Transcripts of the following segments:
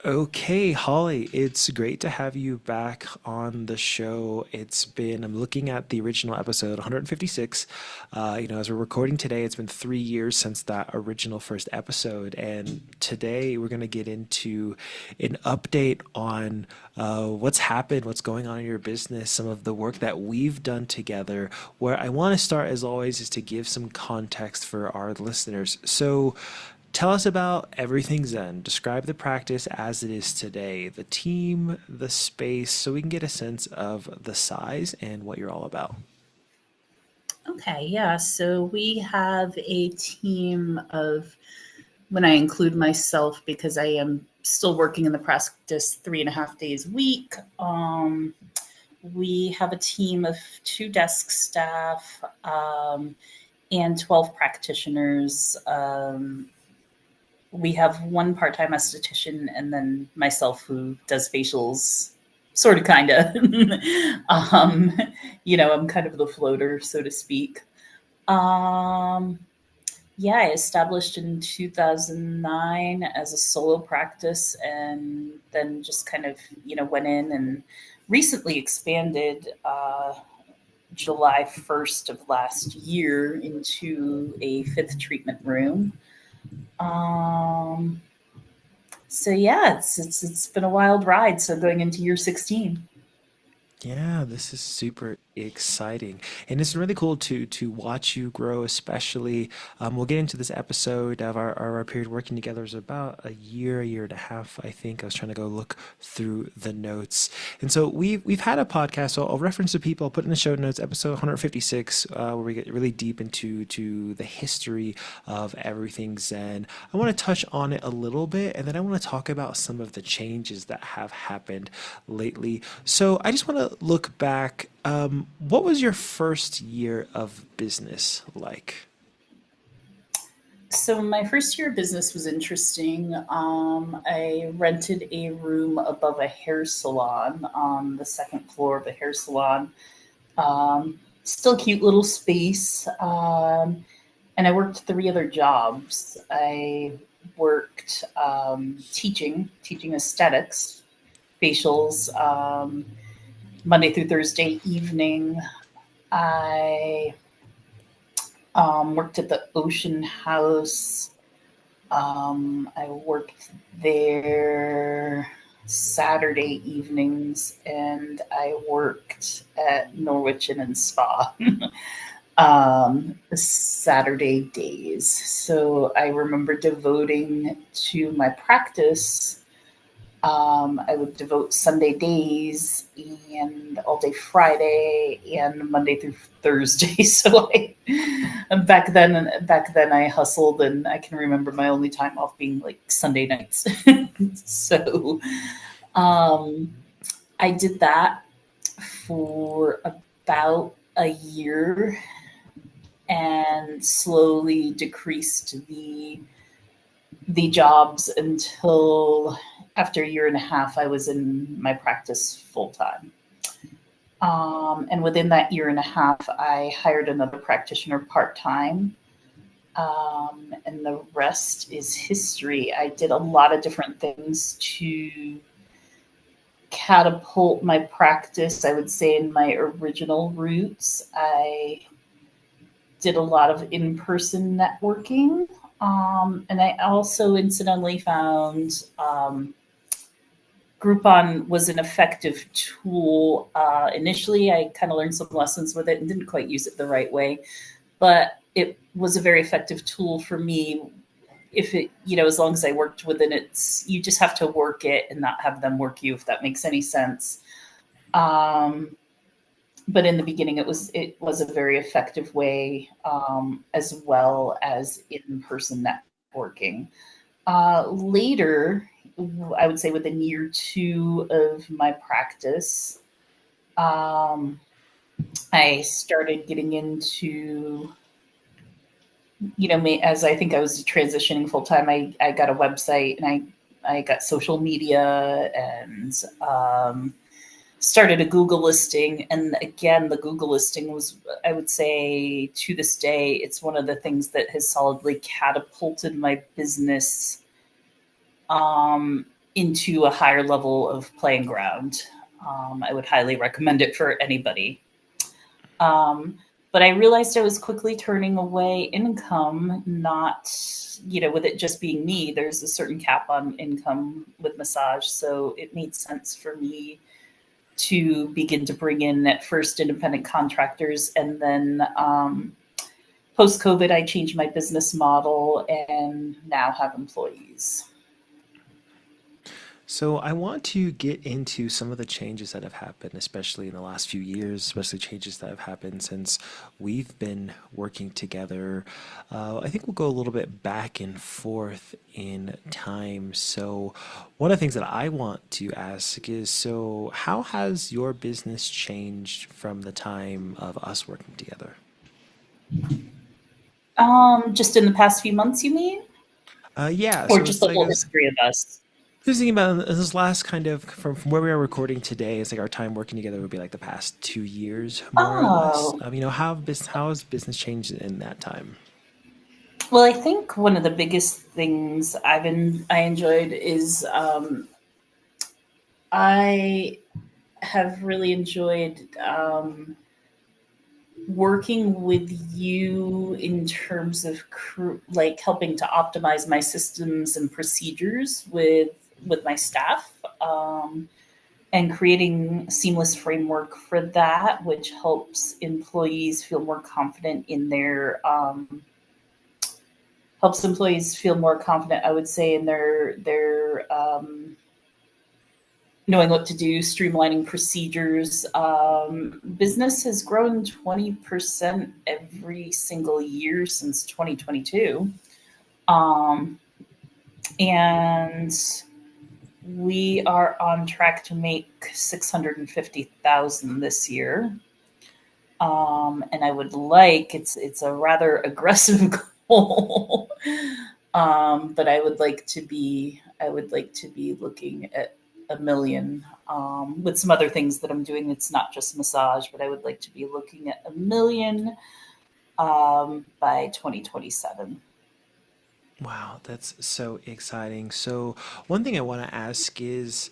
Okay, Holly, it's great to have you back on the show. I'm looking at the original episode 156. As we're recording today, it's been 3 years since that original first episode. And today we're going to get into an update on what's happened, what's going on in your business, some of the work that we've done together. Where I want to start, as always, is to give some context for our listeners. So, tell us about Everything Zen. Describe the practice as it is today, the team, the space, so we can get a sense of the size and what you're all about. Okay, yeah. So we have a team of, when I include myself, because I am still working in the practice 3.5 days a week. We have a team of 2 desk staff and 12 practitioners. We have one part-time esthetician and then myself who does facials, sort of, kind of. um, I'm kind of the floater, so to speak. Um, yeah, I established in 2009 as a solo practice and then just kind of, went in and recently expanded July 1st of last year into a fifth treatment room. Um, so yeah, it's been a wild ride. So going into year 16. Yeah, this is super exciting, and it's really cool to watch you grow. Especially, we'll get into this episode of our period working together is about a year and a half. I think I was trying to go look through the notes, and so we've had a podcast. So I'll reference the people. I'll put in the show notes, episode 156, where we get really deep into the history of everything Zen. I want to touch on it a little bit, and then I want to talk about some of the changes that have happened lately. So I just want to look back. What was your first year of business like? So my first year of business was interesting. I rented a room above a hair salon on the second floor of a hair salon. Still cute little space. And I worked 3 other jobs. I worked teaching aesthetics, facials, Monday through Thursday evening. I worked at the Ocean House. I worked there Saturday evenings, and I worked at Norwich Inn and Spa Saturday days. So I remember devoting to my practice. I would devote Sunday days and all day Friday and Monday through Thursday. So back then I hustled, and I can remember my only time off being like Sunday nights. So um, I did that for about a year and slowly decreased the jobs until after a year and a half, I was in my practice full time. And within that year and a half, I hired another practitioner part time. And the rest is history. I did a lot of different things to catapult my practice. I would say in my original roots, I did a lot of in person networking. And I also incidentally found Groupon was an effective tool. Initially, I kind of learned some lessons with it and didn't quite use it the right way, but it was a very effective tool for me. If it, as long as I worked within it, you just have to work it and not have them work you, if that makes any sense. Um, but in the beginning, it was a very effective way, as well as in person networking. Later, I would say within year 2 of my practice, um, I started getting into, as I think I was transitioning full time, I got a website, and I got social media, and started a Google listing. And again, the Google listing was, I would say to this day, it's one of the things that has solidly catapulted my business. into a higher level of playing ground. I would highly recommend it for anybody. Um, but I realized I was quickly turning away income, not, with it just being me, there's a certain cap on income with massage. So it made sense for me to begin to bring in at first independent contractors. And then post COVID, I changed my business model and now have employees. So I want to get into some of the changes that have happened, especially in the last few years, especially changes that have happened since we've been working together. I think we'll go a little bit back and forth in time. So one of the things that I want to ask is, so how has your business changed from the time of us working together? Just in the past few months, you mean? Yeah, Or so just it's the like whole history of us? just thinking about this last kind of from where we are recording today, it's like our time working together would be like the past 2 years, more or less. Oh, How has business changed in that time? well, I think one of the biggest things I enjoyed is I have really enjoyed working with you in terms of like helping to optimize my systems and procedures with my staff, and creating a seamless framework for that, which helps employees feel more confident in their helps employees feel more confident, I would say, in their knowing what to do, streamlining procedures. Business has grown 20% every single year since 2022. Um, and we are on track to make 650,000 this year. And I would like, it's a rather aggressive goal. But I would like to be looking at a million, with some other things that I'm doing. It's not just massage, but I would like to be looking at a million by 2027. Wow, that's so exciting. So one thing I want to ask is,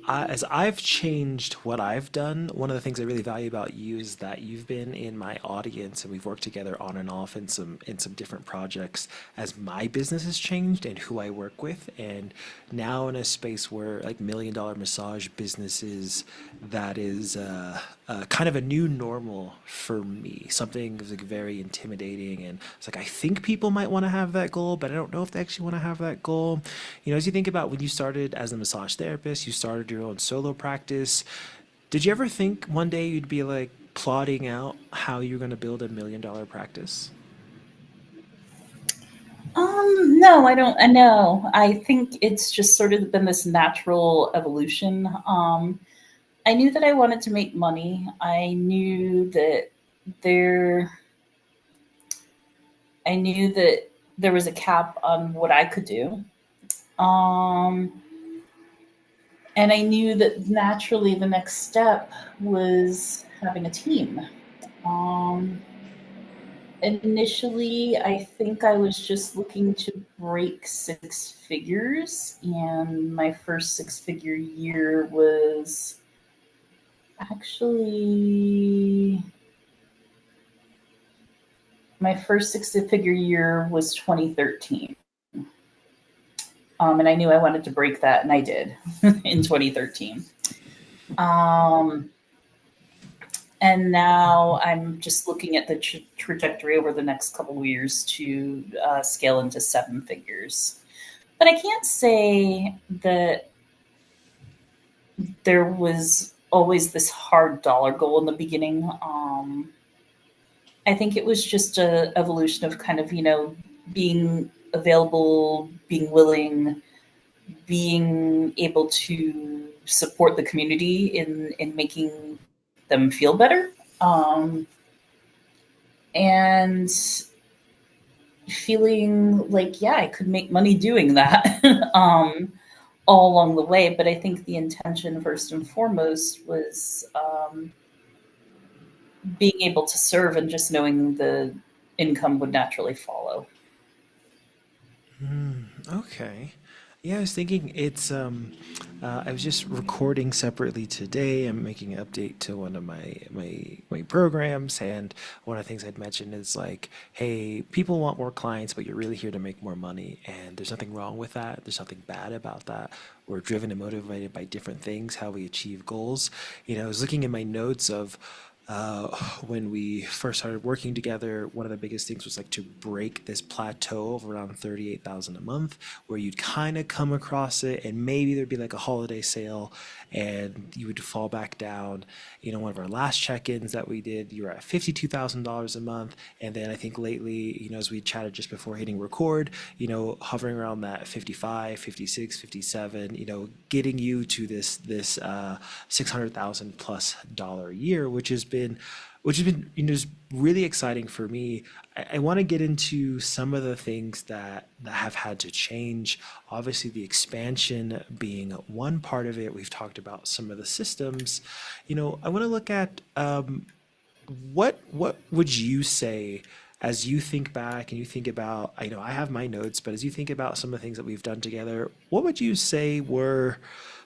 as I've changed what I've done, one of the things I really value about you is that you've been in my audience and we've worked together on and off in some different projects as my business has changed and who I work with. And now in a space where like $1 million massage businesses, that is kind of a new normal for me. Something is like very intimidating, and it's like I think people might want to have that goal, but I don't know if they actually want to have that goal. As you think about when you started as a massage therapist, you started your own solo practice. Did you ever think one day you'd be like plotting out how you're going to build $1 million practice? No, I don't. I know. I think it's just sort of been this natural evolution. I knew that I wanted to make money. There, I knew that there was a cap on what I could do. Um, and I knew that naturally the next step was having a team. Um, Initially, I think I was just looking to break six figures, and my first six-figure year was actually my first six-figure year was 2013. And I knew I wanted to break that, and I did in 2013. Um, and now I'm just looking at the trajectory over the next couple of years to scale into seven figures. But I can't say that there was always this hard dollar goal in the beginning. I think it was just a evolution of kind of, being available, being willing, being able to support the community in making them feel better. And feeling like, yeah, I could make money doing that. All along the way. But I think the intention, first and foremost, was being able to serve and just knowing the income would naturally follow. Okay. Yeah, I was thinking I was just recording separately today. I'm making an update to one of my programs, and one of the things I'd mentioned is like, hey, people want more clients, but you're really here to make more money, and there's nothing wrong with that. There's nothing bad about that. We're driven and motivated by different things, how we achieve goals. I was looking in my notes of uh, when we first started working together, one of the biggest things was like to break this plateau of around 38,000 a month, where you'd kind of come across it, and maybe there'd be like a holiday sale, and you would fall back down. One of our last check-ins that we did, you were at $52,000 a month, and then I think lately, as we chatted just before hitting record, hovering around that 55, 56, 57, getting you to this 600,000 plus dollar a year, which has been just really exciting for me. I want to get into some of the things that have had to change. Obviously, the expansion being one part of it. We've talked about some of the systems. I want to look at what would you say as you think back and you think about, I know I have my notes, but as you think about some of the things that we've done together, what would you say were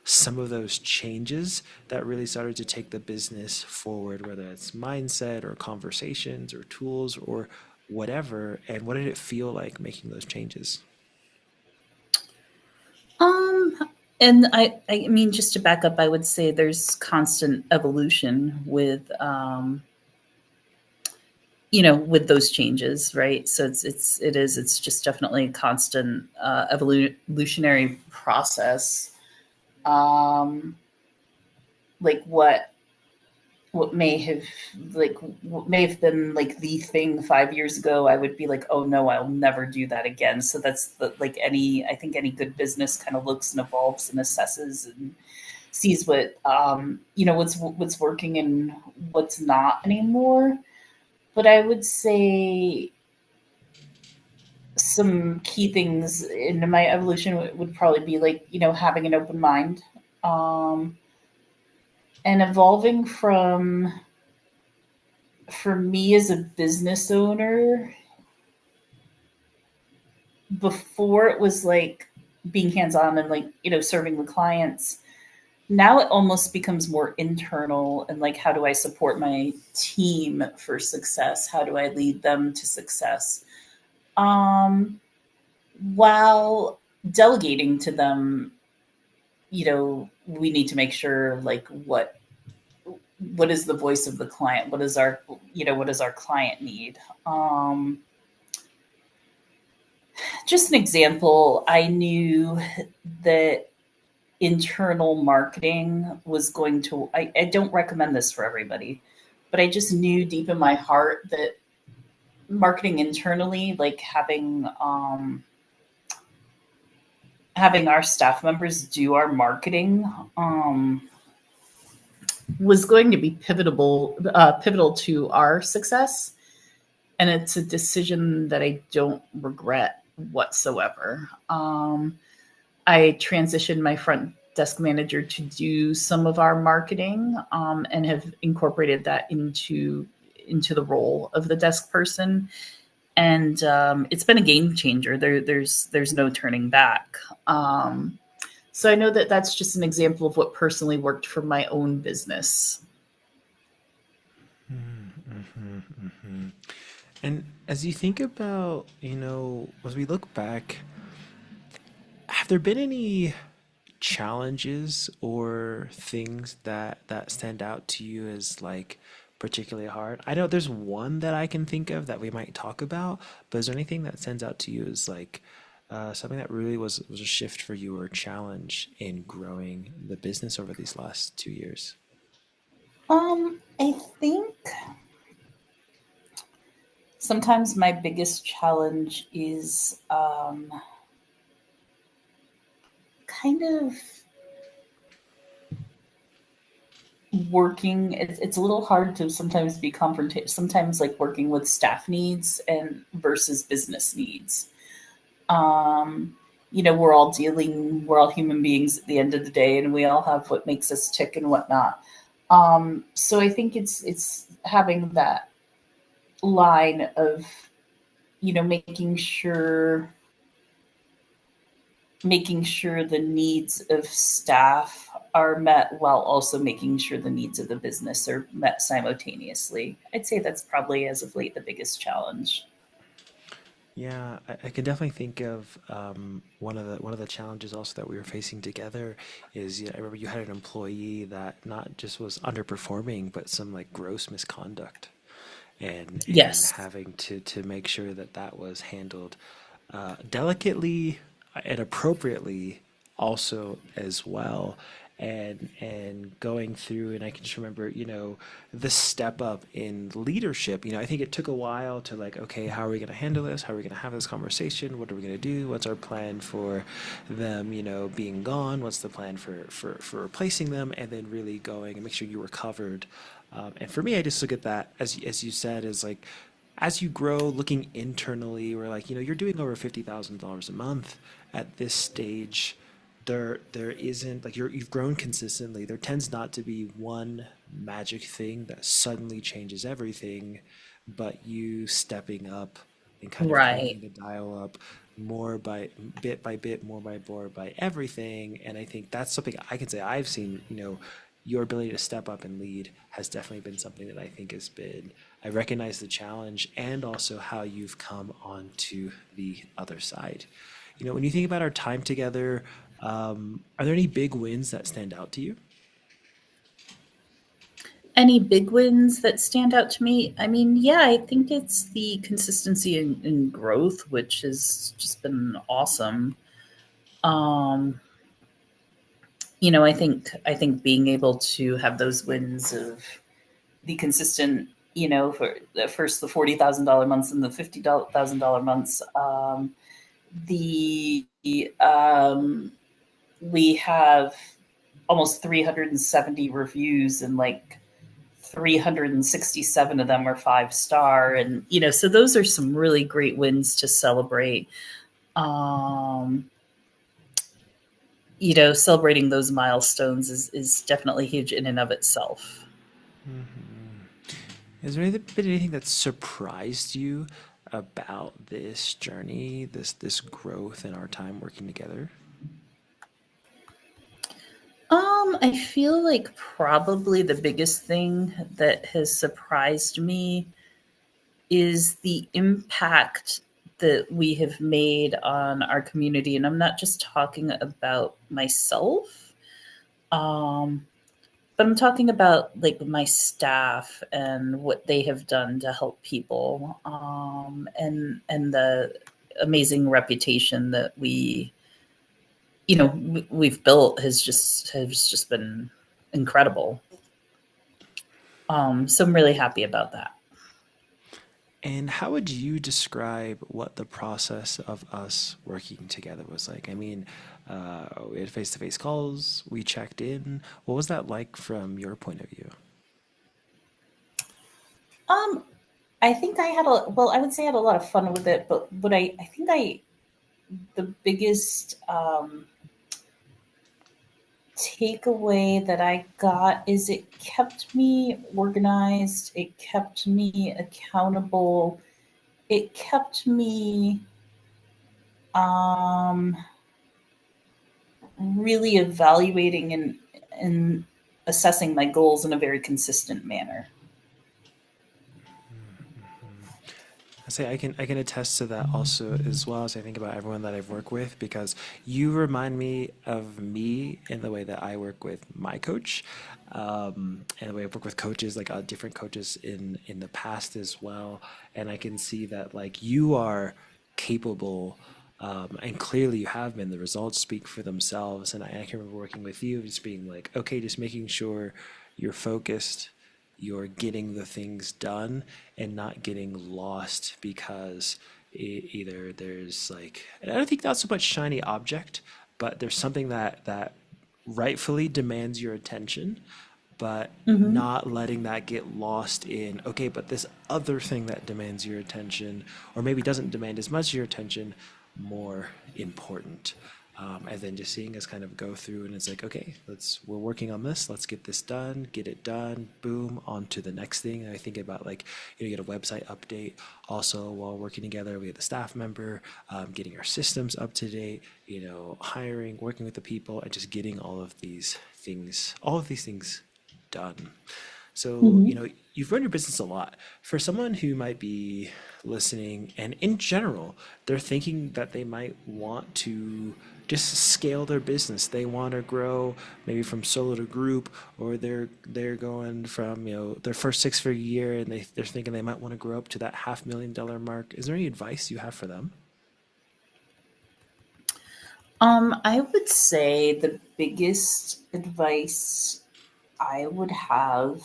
some of those changes that really started to take the business forward, whether it's mindset or conversations or tools or whatever, and what did it feel like making those changes? Um, and I mean, just to back up, I would say there's constant evolution with, with those changes, right? So it's just definitely a constant evolutionary process. Um, like what may have what may have been like the thing 5 years ago, I would be like, oh no, I'll never do that again. So that's the like any I think any good business kind of looks and evolves and assesses and sees what's working and what's not anymore. But I would say some key things in my evolution would probably be like, having an open mind, um, and evolving from, for me as a business owner, before it was like being hands on and like, serving the clients. Now it almost becomes more internal and like, how do I support my team for success? How do I lead them to success? Um, while delegating to them, we need to make sure like what is the voice of the client? What does our client need? Just an example, I knew that internal marketing was going to, I don't recommend this for everybody, but I just knew deep in my heart that marketing internally, like having our staff members do our marketing, was going to be pivotal to our success. And it's a decision that I don't regret whatsoever. I transitioned my front desk manager to do some of our marketing, and have incorporated that into the role of the desk person. And it's been a game changer. There's no turning back. So I know that that's just an example of what personally worked for my own business. And as you think about, as we look back, have there been any challenges or things that stand out to you as like particularly hard? I know there's one that I can think of that we might talk about, but is there anything that stands out to you as like something that really was a shift for you or a challenge in growing the business over these last 2 years? I think sometimes my biggest challenge is kind of working. It's a little hard to sometimes be confronted. Sometimes like working with staff needs and versus business needs. Um, we're all human beings at the end of the day, and we all have what makes us tick and whatnot. So I think it's having that line of, making sure making sure the needs of staff are met while also making sure the needs of the business are met simultaneously. I'd say that's probably as of late the biggest challenge. Yeah, I can definitely think of one of the challenges also that we were facing together is, I remember you had an employee that not just was underperforming, but some like gross misconduct, and Yes. having to make sure that that was handled delicately and appropriately also as well, and going through, and I can just remember, the step up in leadership. I think it took a while to like, okay, how are we going to handle this, how are we going to have this conversation, what are we going to do, what's our plan for them, being gone, what's the plan for replacing them, and then really going and make sure you were covered. And for me, I just look at that as you said, as like, as you grow, looking internally, we're like, you're doing over $50,000 a month at this stage. There isn't like, you've grown consistently. There tends not to be one magic thing that suddenly changes everything, but you stepping up and kind of Right. cranking the dial up more by bit, more by more by everything. And I think that's something I can say I've seen, your ability to step up and lead has definitely been something that I think has been, I recognize the challenge and also how you've come onto the other side. When you think about our time together, are there any big wins that stand out to you? Any big wins that stand out to me? I mean, yeah, I think it's the consistency in growth, which has just been awesome. Um, I think being able to have those wins of the consistent, for the first the $40,000 months and the $50,000 months. The We have almost 370 reviews, and like 367 of them are 5-star, and so those are some really great wins to celebrate. Um, Celebrating those milestones is definitely huge in and of itself. Has there been anything that surprised you about this journey, this growth in our time working together? I feel like probably the biggest thing that has surprised me is the impact that we have made on our community. And I'm not just talking about myself, um, but I'm talking about like my staff and what they have done to help people, and the amazing reputation that we've built has just been incredible. So I'm really happy about that. And how would you describe what the process of us working together was like? I mean, we had face-to-face calls, we checked in. What was that like from your point of view? Um, I think I would say I had a lot of fun with it, but I think the biggest takeaway that I got is it kept me organized, it kept me accountable, it kept me um, really evaluating and assessing my goals in a very consistent manner. I say I can attest to that also as well as I think about everyone that I've worked with, because you remind me of me in the way that I work with my coach, and the way I've worked with coaches, like different coaches in the past as well. And I can see that like you are capable, and clearly you have been. The results speak for themselves. And I can remember working with you, just being like, okay, just making sure you're focused, you're getting the things done and not getting lost because either there's like, and I don't think that's so much shiny object, but there's something that rightfully demands your attention, but Mm-hmm. not letting that get lost in, okay, but this other thing that demands your attention, or maybe doesn't demand as much your attention, more important. And then just seeing us kind of go through, and it's like, okay, we're working on this, let's get this done, get it done, boom, on to the next thing. And I think about like, you get a website update. Also, while working together, we have the staff member, getting our systems up to date, hiring, working with the people, and just getting all of these things done. So, Mhm. you've run your business a lot. For someone who might be listening and in general, they're thinking that they might want to just scale their business. They want to grow maybe from solo to group, or they're going from, their first six-figure year and they're thinking they might want to grow up to that $500,000 mark. Is there any advice you have for them? I would say the biggest advice I would have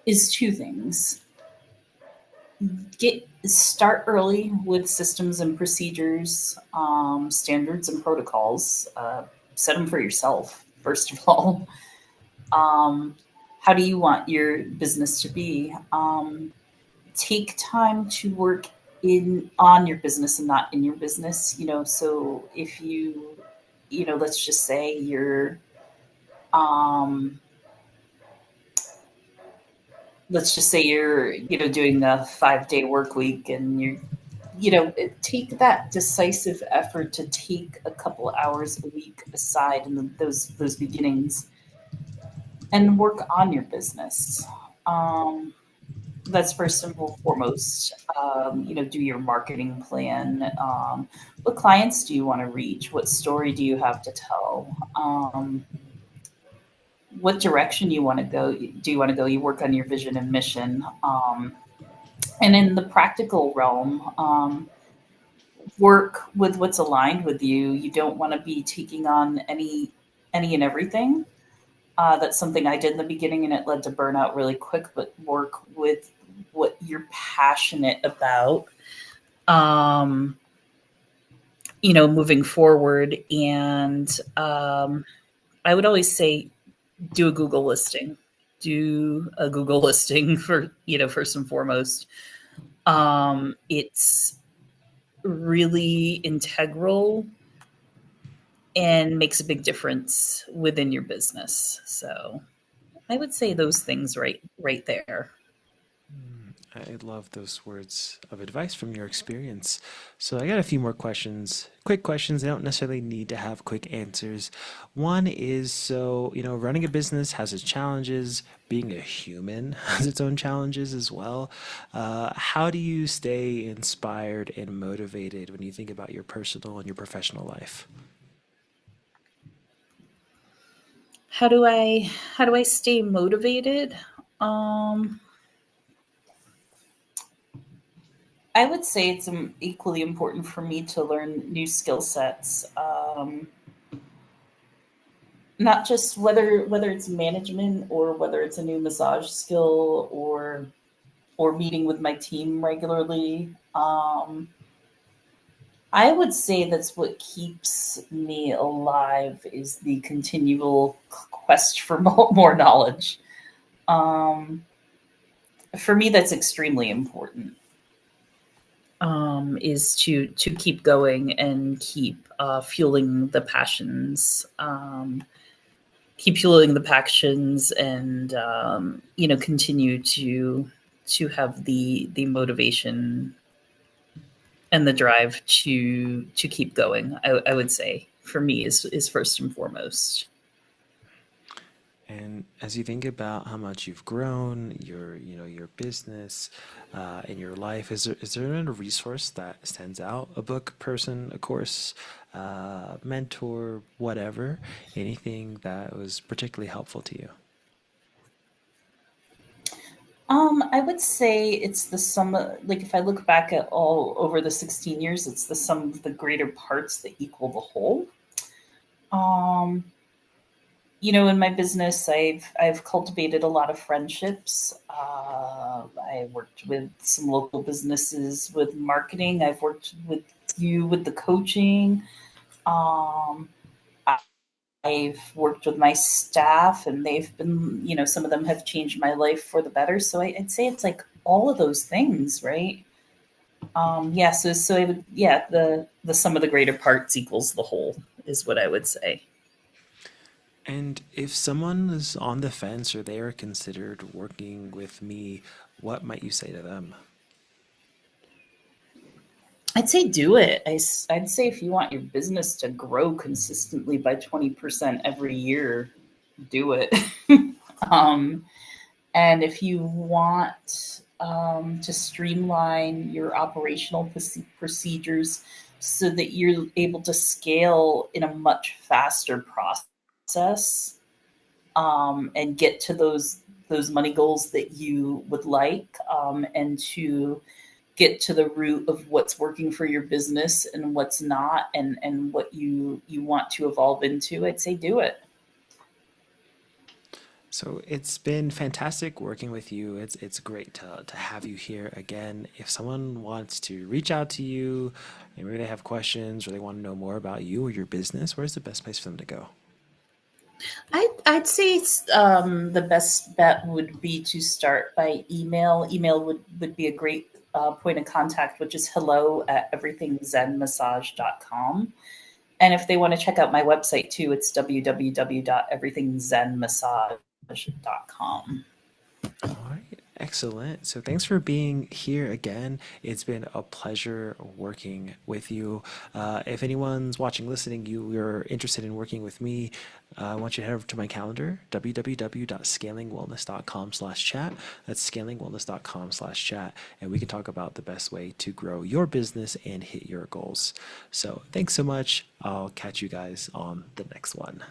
is two things. Get start early with systems and procedures, standards and protocols. Set them for yourself first of all. Um, how do you want your business to be? Take time to work in on your business and not in your business. So if let's just say um, you're doing a 5 day work week, and take that decisive effort to take a couple hours a week aside in those beginnings and work on your business. um, that's first and foremost. Do your marketing plan. What clients do you want to reach? What story do you have to tell? What direction you want to go? Do you want to go? You work on your vision and mission. And in the practical realm, work with what's aligned with you. You don't want to be taking on any and everything. That's something I did in the beginning, and it led to burnout really quick. But work with what you're passionate about. Um, Moving forward, and I would always say do a Google listing. Do a Google listing for first and foremost. It's really integral and makes a big difference within your business. So I would say those things right there. I love those words of advice from your experience. So I got a few more questions, quick questions. They don't necessarily need to have quick answers. One is, so, running a business has its challenges. Being a human has its own challenges as well. How do you stay inspired and motivated when you think about your personal and your professional life? How do I stay motivated? Um, I would say it's equally important for me to learn new skill sets. Not just whether it's management, or whether it's a new massage skill, or meeting with my team regularly. I would say that's what keeps me alive, is the continual quest for more knowledge. Um, for me, that's extremely important. Is to keep going and keep fueling the passions. Keep fueling the passions, and continue to have the motivation and the drive to keep going. I would say for me is first and foremost. And as you think about how much you've grown, your business, in your life, is there a resource that stands out? A book, person, a course, mentor, whatever, anything that was particularly helpful to you? I would say it's the sum like, if I look back at all over the 16 years, it's the sum of the greater parts that equal the whole. Um, in my business, I've cultivated a lot of friendships. I worked with some local businesses with marketing. I've worked with you with the coaching. Um, I've worked with my staff, and they've been, some of them have changed my life for the better. So I'd say it's like all of those things, right? Yeah, so I would, yeah, the sum of the greater parts equals the whole is what I would say. And if someone is on the fence or they are considered working with me, what might you say to them? I'd say do it. I'd say if you want your business to grow consistently by 20% every year, do it. um, and if you want to streamline your operational procedures so that you're able to scale in a much faster process, and get to those money goals that you would like, and to get to the root of what's working for your business and what's not, and what you want to evolve into, I'd say do it. So it's been fantastic working with you. It's great to have you here again. If someone wants to reach out to you, maybe they have questions or they want to know more about you or your business, where's the best place for them to go? I'd say the best bet would be to start by email. Email would be a great point of contact, which is hello@everythingzenmassage.com. And if they want to check out my website too, it's www.everythingzenmassage.com. All right, excellent. So thanks for being here again. It's been a pleasure working with you. If anyone's watching, listening, you're interested in working with me, I want you to head over to my calendar, www.scalingwellness.com/chat. That's scalingwellness.com/chat, and we can talk about the best way to grow your business and hit your goals. So thanks so much. I'll catch you guys on the next one.